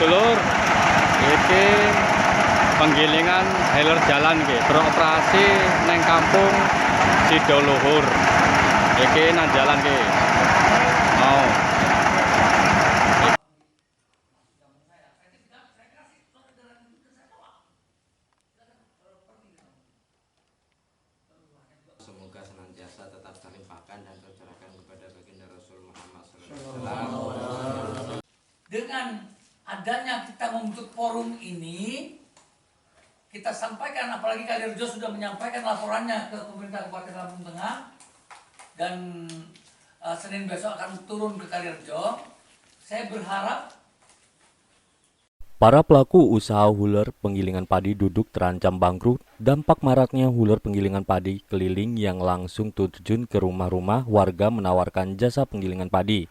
Dulur, iki penggilingan hailer jalan iki beroperasi neng kampung Sidoluhur. Iki nang jalan iki. Mau. Semoga senantiasa tetap terlimpahkan dan tercurahkan kepada baginda Rasul Muhammad SAW. Dengan adanya kita membentuk forum ini, kita sampaikan, apalagi Kalirejo sudah menyampaikan laporannya ke pemerintah Kabupaten Lampung Tengah, dan Senin besok akan turun ke Kalirejo. Saya berharap para pelaku usaha huler penggilingan padi duduk terancam bangkrut dampak maraknya huler penggilingan padi keliling yang langsung terjun ke rumah-rumah warga menawarkan jasa penggilingan padi.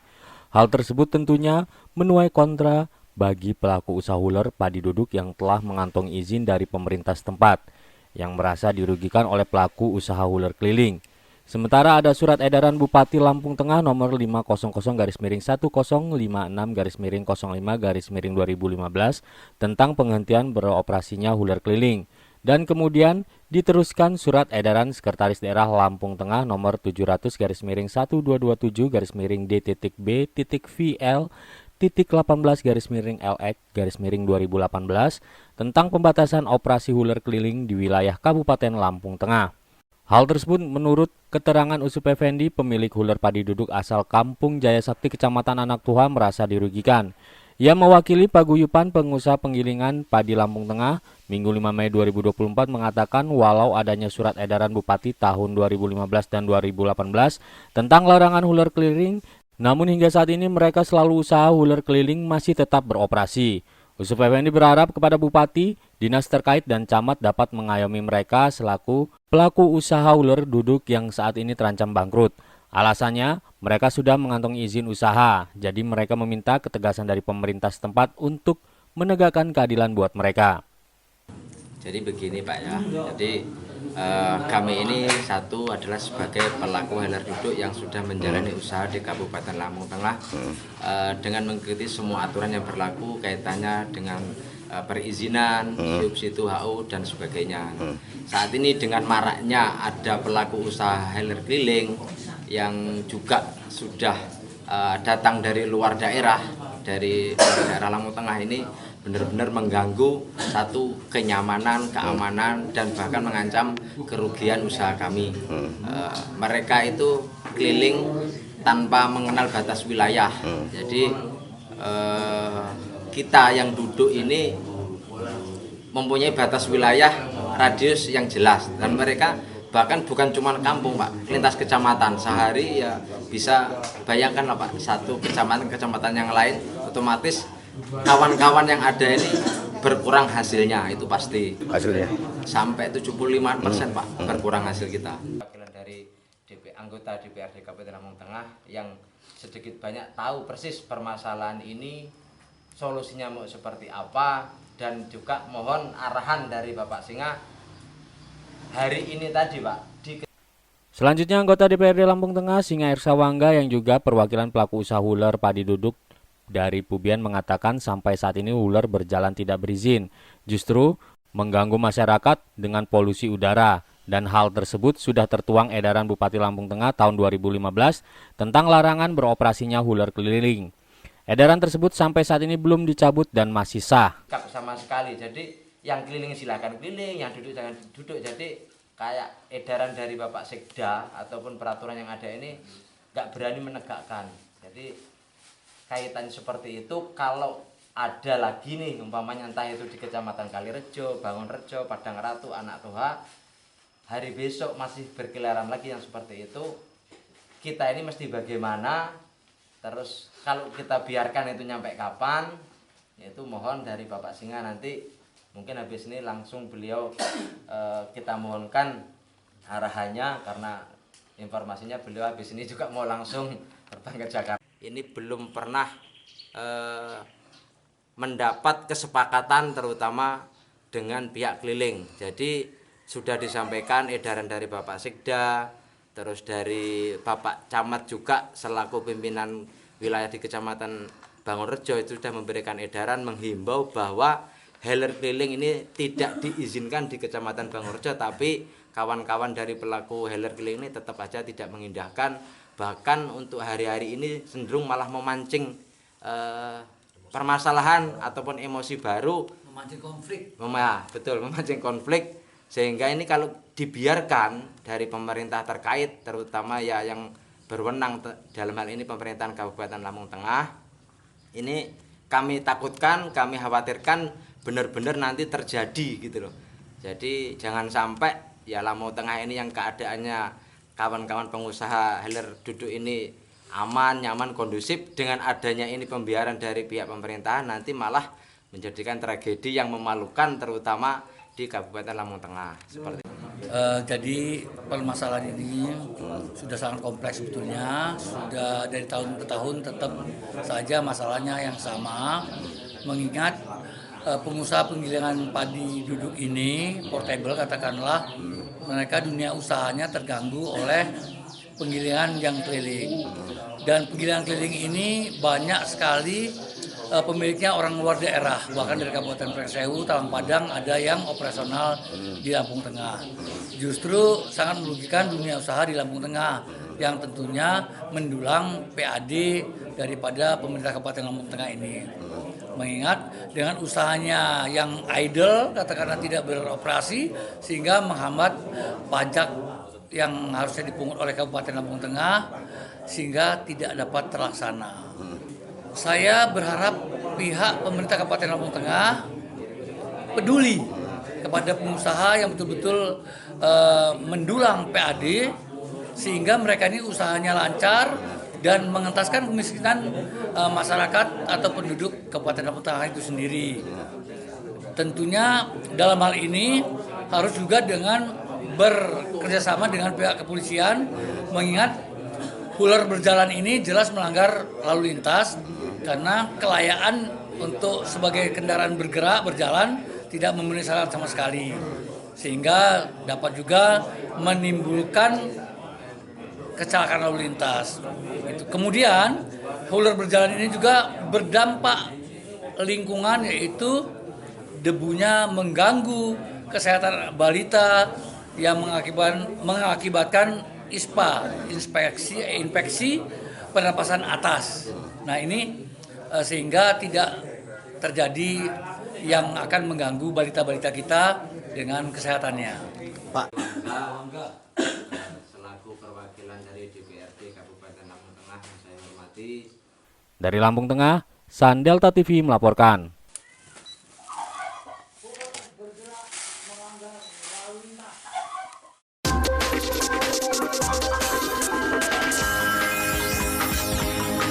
Hal tersebut tentunya menuai kontra bagi pelaku usaha huler padi duduk yang telah mengantongi izin dari pemerintah setempat yang merasa dirugikan oleh pelaku usaha huler keliling. Sementara ada surat edaran Bupati Lampung Tengah nomor 500-1056-05-05-2015 tentang penghentian beroperasinya huler keliling. Dan kemudian diteruskan surat edaran Sekretaris Daerah Lampung Tengah nomor 700-D.B.VL-18-LX-2018 tentang pembatasan operasi huler keliling di wilayah Kabupaten Lampung Tengah. Hal tersebut menurut keterangan Usup Effendi, pemilik huler padi duduk asal Kampung Jaya Sakti, Kecamatan Anak Tuha, merasa dirugikan. Ia mewakili Paguyuban Pengusaha Penggilingan Padi Lampung Tengah Minggu 5 Mei 2024 mengatakan walau adanya surat edaran Bupati tahun 2015 dan 2018 tentang larangan huler keliling, namun hingga saat ini mereka selalu usaha huler keliling masih tetap beroperasi. Usup Effendi berharap kepada Bupati, dinas terkait dan camat dapat mengayomi mereka selaku pelaku usaha huler duduk yang saat ini terancam bangkrut. Alasannya, mereka sudah mengantongi izin usaha, jadi mereka meminta ketegasan dari pemerintah setempat untuk menegakkan keadilan buat mereka. Jadi begini Pak ya, jadi kami ini satu adalah sebagai pelaku hailer duduk yang sudah menjalani usaha di Kabupaten Lampung Tengah dengan mengikuti semua aturan yang berlaku kaitannya dengan perizinan, subsidi HU dan sebagainya. Saat ini dengan maraknya ada pelaku usaha hailer keliling yang juga sudah datang dari luar daerah, dari daerah Lampung Tengah ini benar-benar mengganggu satu kenyamanan, keamanan, dan bahkan mengancam kerugian usaha kami. Mereka itu keliling tanpa mengenal batas wilayah. Jadi kita yang duduk ini mempunyai batas wilayah radius yang jelas, dan mereka bahkan bukan cuma kampung Pak, lintas kecamatan. Sehari ya bisa bayangkan lah Pak, satu kecamatan yang lain otomatis kawan-kawan yang ada ini berkurang hasilnya, itu pasti. Hasilnya sampai 75% Pak berkurang hasil kita. Wakilan dari anggota DPRD Kabupaten Lampung Tengah yang sedikit banyak tahu persis permasalahan ini, solusinya mau seperti apa, dan juga mohon arahan dari Bapak Singa hari ini tadi Pak. Selanjutnya anggota DPRD Lampung Tengah Singa Irsawangga yang juga perwakilan pelaku usaha huler padi duduk dari Pubian mengatakan sampai saat ini huler berjalan tidak berizin, justru mengganggu masyarakat dengan polusi udara, dan hal tersebut sudah tertuang edaran Bupati Lampung Tengah tahun 2015 tentang larangan beroperasinya huler keliling. Edaran tersebut sampai saat ini belum dicabut dan masih sah. Sama sekali, jadi yang keliling silakan keliling, yang duduk jangan duduk. Jadi kayak edaran dari Bapak Sekda ataupun peraturan yang ada ini nggak berani menegakkan. Jadi kaitan seperti itu, kalau ada lagi nih umpamanya entah itu di Kecamatan Kalirejo, Bangunrejo, Padang Ratu, Anak Toha, hari besok masih berkeliaran lagi yang seperti itu, kita ini mesti bagaimana, terus kalau kita biarkan itu nyampe kapan, yaitu mohon dari Bapak Singa nanti mungkin habis ini langsung beliau kita mohonkan arahannya, karena informasinya beliau habis ini juga mau langsung terbang ke Jakarta. Ini belum pernah mendapat kesepakatan terutama dengan pihak keliling. Jadi sudah disampaikan edaran dari Bapak Sekda, terus dari Bapak Camat juga selaku pimpinan wilayah di Kecamatan Bangunrejo itu sudah memberikan edaran menghimbau bahwa hailer keliling ini tidak diizinkan di Kecamatan Bangunrejo, tapi kawan-kawan dari pelaku hailer keliling ini tetap aja tidak mengindahkan, bahkan untuk hari-hari ini cenderung malah memancing permasalahan ataupun emosi baru, Memancing konflik. betul, memancing konflik, sehingga ini kalau dibiarkan dari pemerintah terkait, terutama ya yang berwenang dalam hal ini pemerintahan Kabupaten Lampung Tengah, ini kami takutkan, kami khawatirkan benar-benar nanti terjadi gitu loh. Jadi jangan sampai ya Lampung Tengah ini yang keadaannya kawan-kawan pengusaha hailer duduk ini aman, nyaman, kondusif, dengan adanya ini pembiaran dari pihak pemerintahan nanti malah menjadikan tragedi yang memalukan terutama di Kabupaten Lampung Tengah seperti itu. Jadi permasalahan ini sudah sangat kompleks sebetulnya, sudah dari tahun ke tahun tetap saja masalahnya yang sama, mengingat pengusaha penggilingan padi duduk ini portable katakanlah, mereka dunia usahanya terganggu oleh penggilingan yang keliling, dan penggilingan keliling ini banyak sekali pemiliknya orang luar daerah, bahkan dari Kabupaten Pringsewu, Talang Padang ada yang operasional di Lampung Tengah. Justru sangat merugikan dunia usaha di Lampung Tengah yang tentunya mendulang PAD daripada pemerintah Kabupaten Lampung Tengah ini. Mengingat dengan usahanya yang idle, katakanlah tidak beroperasi, sehingga menghambat pajak yang harusnya dipungut oleh Kabupaten Lampung Tengah sehingga tidak dapat terlaksana. Saya berharap pihak pemerintah Kabupaten Lampung Tengah peduli kepada pengusaha yang betul-betul mendulang PAD sehingga mereka ini usahanya lancar dan mengentaskan kemiskinan masyarakat atau penduduk Kabupaten Lampung Tengah itu sendiri. Tentunya dalam hal ini harus juga dengan bekerjasama dengan pihak kepolisian, mengingat hauler berjalan ini jelas melanggar lalu lintas karena kelayaan untuk sebagai kendaraan bergerak berjalan tidak memenuhi syarat sama sekali, sehingga dapat juga menimbulkan kecelakaan lalu lintas. Kemudian hauler berjalan ini juga berdampak lingkungan, yaitu debunya mengganggu kesehatan balita yang mengakibatkan ISPA, infeksi pernapasan atas. Nah ini sehingga tidak terjadi yang akan mengganggu balita-balita kita dengan kesehatannya. Pak. Selaku perwakilan dari DPRD Kabupaten Lampung Tengah yang saya hormati. Dari Lampung Tengah, Sandelta TV melaporkan.